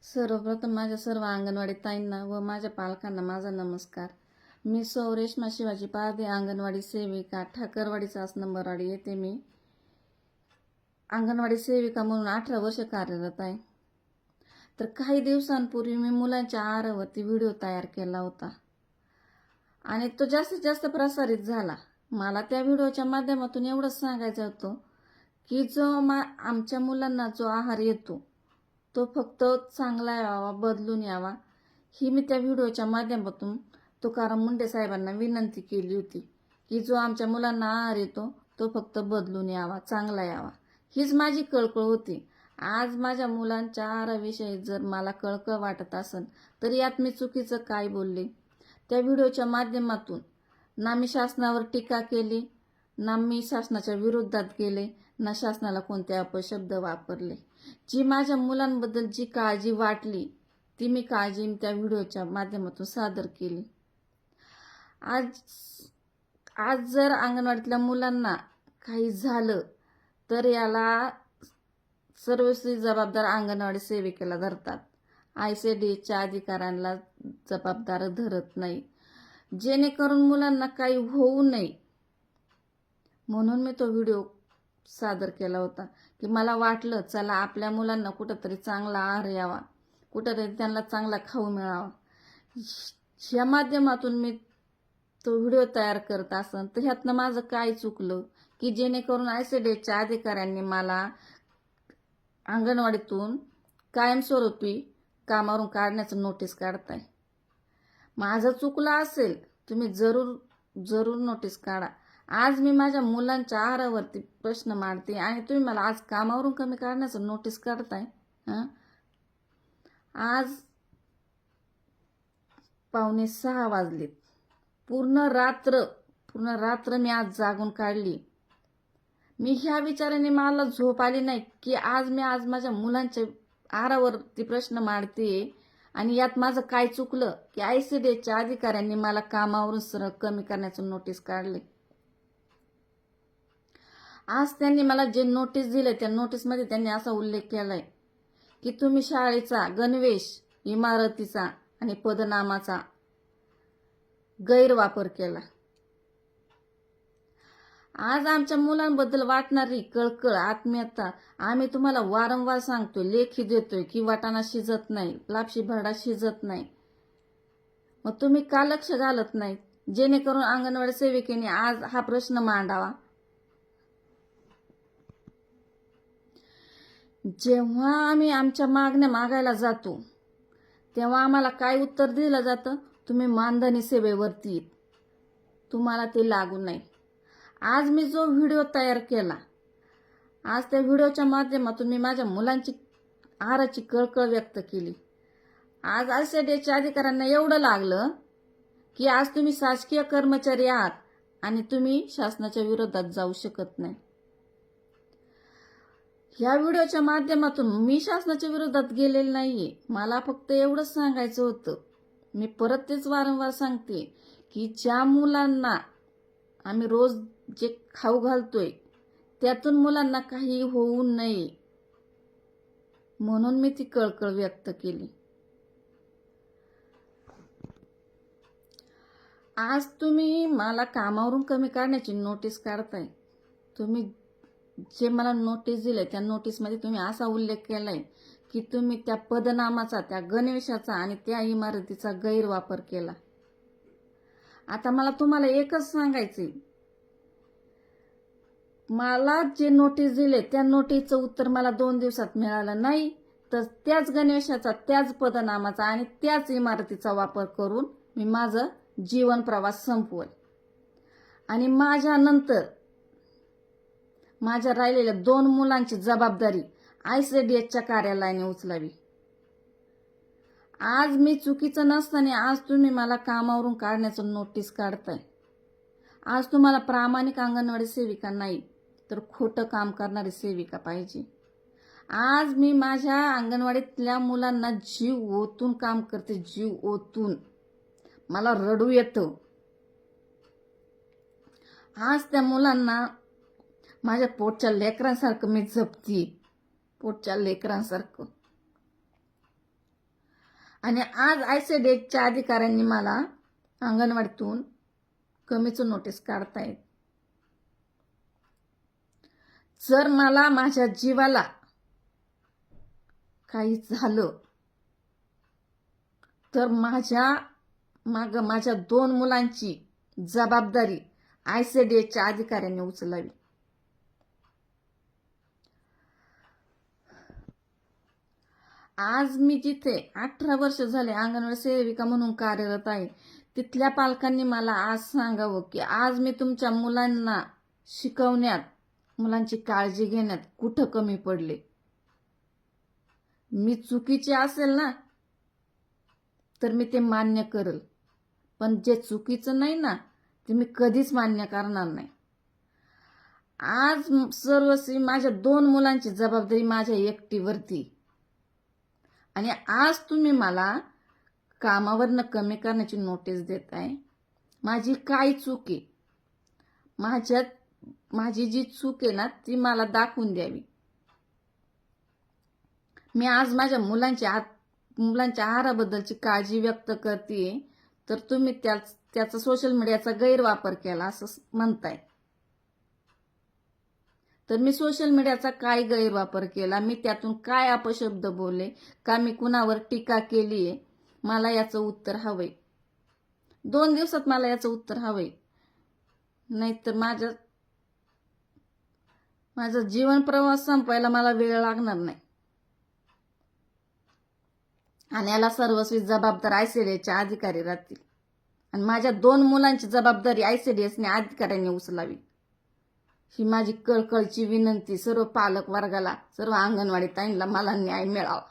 सर्वप्रथम माझ्या सर्व अंगणवाडी ताईंना व माझ्या पालकांना माझा नमस्कार. मी सौ रेश्मा शिवाजी पारधी, अंगणवाडी सेविका, ठाकरवाडी चास नंबरवाडी येथे मी अंगणवाडी सेविका म्हणून 18 वर्ष कार्यरत आहे. तर काही दिवसांपूर्वी मी मुलांच्या आहारावरती व्हिडिओ तयार केला होता आणि तो जास्तीत जास्त प्रसारित झाला. मला त्या व्हिडिओच्या माध्यमातून एवढंच सांगायचं होतं की आमच्या मुलांना जो आहार येतो तो फक्त चांगला यावा, बदलून यावा, ही मी त्या व्हिडिओच्या माध्यमातून तुकाराम मुंडे साहेबांना विनंती केली होती की जो आमच्या मुलांना आहार येतो तो फक्त बदलून यावा, चांगला यावा. हीच माझी कळकळ होती. आज माझ्या मुलांच्या आहाराविषयी जर मला कळकळ वाटत असेल तर यात मी चुकीचं काय बोलले? त्या व्हिडिओच्या माध्यमातून ना मी शासनावर टीका केली, ना मी शासनाच्या विरोधात गेले, ना शासनाला कोणते अपशब्द वापरले. जी माझ्या मुलांबद्दल जी काळजी वाटली ती मी काळजी त्या व्हिडिओच्या माध्यमातून सादर केली. आज जर अंगणवाडीतल्या मुलांना काही झालं तर याला सर्वस्वी जबाबदार अंगणवाडी सेविकेला धरतात. ICDSच्या अधिकाऱ्यांना जबाबदार धरत नाही, जेणेकरून मुलांना काही होऊ नये म्हणून मी तो व्हिडिओ सादर केला होता की मला वाटलं चला आपल्या मुलांना कुठंतरी चांगला आहार यावा, कुठंतरी त्यांना चांगला खाऊ मिळावा. ह्या माध्यमातून मी तो व्हिडिओ तयार करत असन तर ह्यातनं माझं काय चुकलं की जेणेकरून ICDSच्या अधिकाऱ्यांनी मला अंगणवाडीतून कायमस्वरूपी कामावरून काढण्याचं नोटीस काढताय. माझं चुकलं असेल तुम्ही जरूर नोटीस काढा. आज मी माझ्या मुलांच्या आहारावरती प्रश्न मांडते आणि तुम्ही मला आज कामावरून कमी काढण्याचं नोटीस काढताय. आज 5:45 वाजलेत. पूर्ण रात्र मी आज जागून काढली. मी ह्या विचाराने मला झोप आली नाही की आज माझ्या मुलांच्या आहारावरती प्रश्न मांडते आणि यात माझं काय चुकलं की ICDSच्या अधिकाऱ्यांनी मला कामावरून सरळ कमी करण्याचं नोटीस काढले. आज त्यांनी मला जे नोटीस दिले त्या नोटीसमध्ये त्यांनी असा उल्लेख केलाय की तुम्ही शाळेचा गणवेश, इमारतीचा आणि पदनामाचा गैरवापर केला. आज आमच्या मुलांबद्दल वाटणारी कळकळ, आत्मीयता आम्ही तुम्हाला वारंवार सांगतोय, लेखी देतोय की वाटाणा शिजत नाही, लापशी भरडा शिजत नाही. मग तुम्ही का लक्ष घालत नाही जेणेकरून अंगणवाडी सेविकेने आज हा प्रश्न मांडावा? जेव्हा आम्ही आमच्या मागण्या मागायला जातो तेव्हा आम्हाला काय उत्तर दिलं जातं? तुम्ही मानधनी सेवेवरती, तुम्हाला ते लागू नाही. आज मी जो व्हिडिओ तयार केला, आज त्या व्हिडिओच्या माध्यमातून मी माझ्या मुलांची आहाराची कळकळ व्यक्त केली. आज ICDSच्या अधिकाऱ्यांना एवढं लागलं की आज तुम्ही शासकीय कर्मचारी आहात आणि तुम्ही शासनाच्या विरोधात जाऊ शकत नाही. ह्या व्हिडिओच्या माध्यमातून मी शासनाच्या विरोधात गेलेले नाहीये. मला फक्त एवढंच सांगायचं होतं. मी परत तेच वारंवार सांगते की ज्या मुलांना आम्ही रोज जे खाऊ घालतोय त्यातून मुलांना काही होऊ नये म्हणून मी ती कळकळ व्यक्त केली. आज तुम्ही मला कामावरून कमी काढण्याची नोटीस काढताय. तुम्ही जे मला नोटीस दिले त्या नोटीसमध्ये तुम्ही असा उल्लेख केलाय की तुम्ही त्या पदनामाचा, त्या गणवेशाचा आणि त्या इमारतीचा गैरवापर केला. आता मला तुम्हाला एकच सांगायचंय, मला जे नोटीस दिले त्या नोटीसचं उत्तर मला 2 दिवसात मिळालं नाही तर त्याच गणवेशाचा, त्याच पदनामाचा आणि त्याच इमारतीचा वापर करून मी माझं जीवन प्रवास संपवल आणि माझ्यानंतर माझ्या राहिलेल्या 2 मुलांची जबाबदारी ICDSच्या कार्यालयाने उचलावी. आज मी चुकीचं नसताना आज तुम्ही मला कामावरून काढण्याचं नोटीस काढताय. आज तुम्हाला प्रामाणिक अंगणवाडी सेविका नाही तर खोटं काम करणारी सेविका पाहिजे. आज मी माझ्या अंगणवाडीतल्या मुलांना जीव ओतून काम करते, जीव ओतून. मला रडू येतं. आज त्या मुलांना माझ्या पोटच्या लेकरांसारखं मी जपते, पोटच्या लेकरांसारखं. आणि आज आयसीडीएसच्या अधिकाऱ्यांनी मला अंगणवाडीतून कमीच नोटीस काढतायत. जर मला माझ्या जीवाला काही झालं तर माझ्या 2 मुलांची जबाबदारी आयसीडीएसच्या अधिकाऱ्यांनी उचलावी. आज मी जिथे 18 वर्ष झाले अंगणवाडी सेविका म्हणून कार्यरत आहे, तिथल्या पालकांनी मला आज सांगावं की आज मी तुमच्या मुलांना शिकवण्यात, मुलांची काळजी घेण्यात कुठं कमी पडले. मी चुकीचे असेल ना तर मी ते मान्य करल, पण जे चुकीचं नाही ना ते मी कधीच मान्य करणार नाही. आज सर्वस्वी माझ्या 2 मुलांची जबाबदारी माझ्या एकटीवरती, आणि आज तुम्ही मला कामावरनं कमी करण्याची नोटीस देताय. माझी काय चूक आहे? माझी जी चूक आहे ना ती मला दाखवून द्यावी. मी आज माझ्या मुलांच्या आहाराबद्दलची काळजी व्यक्त करते, तर तुम्ही त्याचा सोशल मीडियाचा गैरवापर केला असं म्हणताय. तर मी सोशल मीडियाचा काय गैरवापर केला? मी त्यातून काय अपशब्द बोलले? का मी कुणावर टीका केलीये? मला याचं उत्तर हवंय. 2 दिवसात मला याचं उत्तर हवंय, नाहीतर माझा जीवन प्रवास संपवायला मला वेळ लागणार नाही. आणि याला सर्वस्वी जबाबदार आयसीडीएसच्या अधिकारी राहतील, आणि माझ्या 2 मुलांची जबाबदारी आयसीडीएसने अधिकाऱ्यांनी उचलावी. ही माझी कळकळीची विनंती सर्व पालक वर्गाला, सर्व अंगणवाडी ताईंना. मला न्याय मिळावा.